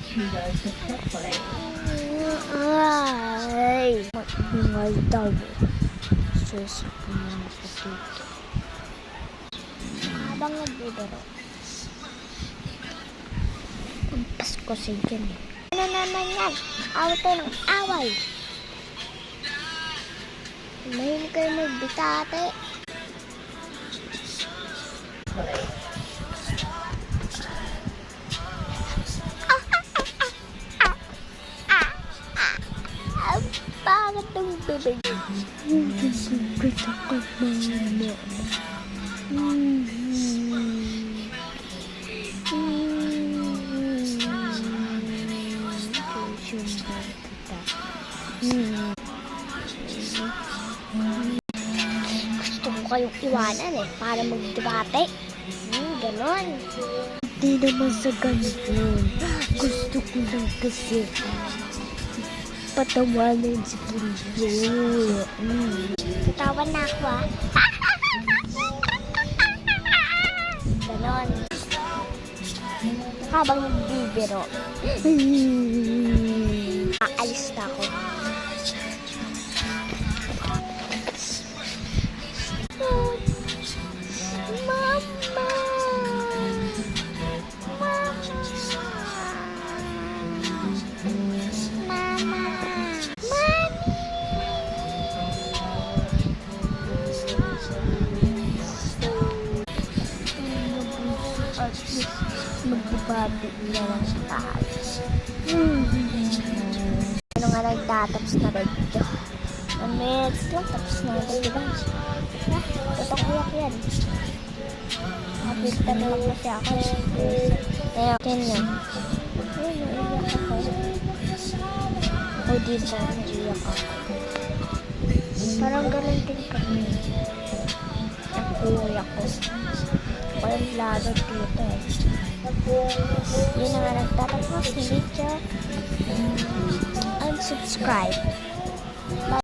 Ay, mag-ingay daw. Sus, pumunta ko dito. Habang nagbibiro. Pagpas ko sa dyan. Ano naman yan? Away tayo ng away. Mahilig kayo magbitate. Bakit ang bibig? Kita ka mama. Gusto ko kayong iwanan para magdebate. Ganon. Hindi naman sa ganun. Gusto ko lang kasi patawanan si Pulo. Tatawan na ako Ganon. Habang nagbibiro. Aalis na ako. Mama! Magbabati na lang tayo. Ano nga nagtatapos na dito? 1 minutes lang, tapos na dito. Totoo kuyak yan. Kapita na lang kasi ako. Kaya, ganyan. Naiiyak ako. O dito, naiiyak ako. Parang ganun din kami. Ang kuya ko. Walang lalo dito Yun na nga nagtatapos ng video. Unsubscribe.